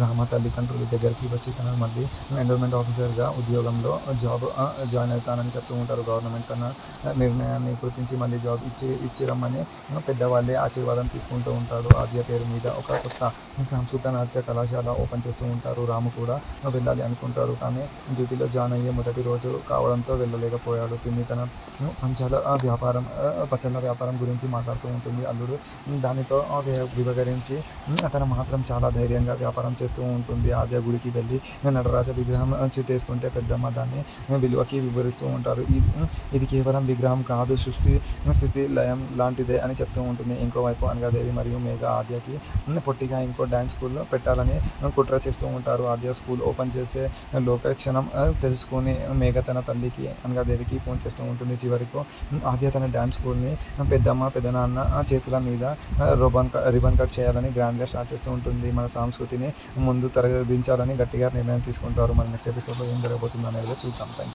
రామ తల్లిదండ్రుల దగ్గరికి వచ్చి తను మళ్ళీ ఎండోమెంట్ ఆఫీసర్గా ఉద్యోగంలో జాయిన్ అవుతానని చెప్తూ ఉంటారు. గవర్నమెంట్ తన నిర్ణయాన్ని గుర్తించి మళ్ళీ జాబ్ ఇచ్చి రమ్మని పెద్దవాళ్ళే ఆశీర్వాదం తీసుకుంటూ ఉంటారు. ఆద్య పేరు మీద ఒక కొత్త సంస్కృత నాట్య కళాశాల ఓపెన్ చేస్తూ ఉంటారు. రాము కూడా వెళ్ళాలి అనుకుంటారు, కానీ డ్యూటీలో జాయిన్ అయ్యే మొదటి రోజు కావడంతో వెళ్ళలేకపోయాడు. పిన్ని తన పచ్చళ్ళ వ్యాపారం గురించి మాట్లాడుతూ ఉంటుంది. అల్లుడు దానితో వివరించి అతను మాత్రం చాలా ధైర్యంగా వ్యాపారం చేస్తూ ఉంటుంది. ఆద్య గుడికి వెళ్ళి నటరాజ విగ్రహం తీసుకుంటే పెద్దమ్మ దాన్ని విలువకి వివరిస్తూ ఉంటారు. ఇది కేవలం విగ్రహం కాదు, సృష్టి లయం లాంటిదే అని చెప్తూ ఉంటుంది. ఇంకోవైపు అనగాదేవి మరియు మేఘ ఆద్యకి పొట్టిగా ఇంకో డ్యాన్స్ స్కూల్ పెట్టాలని కుట్ర చేస్తూ ఉంటారు. ఆద్య స్కూల్ ఓపెన్ చేసే లోకక్షణం తెలుసుకుని మేఘ తన తల్లికి అనగాదేవికి ఫోన్ చేస్తూ ఉంటుంది. చివరికి ఆద్య తన డ్యాన్స్ స్కూల్ని పెద్దమ్మ పెద్దనాన్న చేతుల మీద రిబన్ కట్ చేయాలని గ్రాండ్గా స్టార్ట్ చేస్తూ ఉంటుంది. మన సంస్కృతిని ముందు తరదించాలని గట్టిగా నిర్ణయం తీసుకుంటారు. మరి నెక్స్ట్ ఎపిసోడ్లో ఏం జరగబోతుందో అనేది చూద్దాం. Thank you.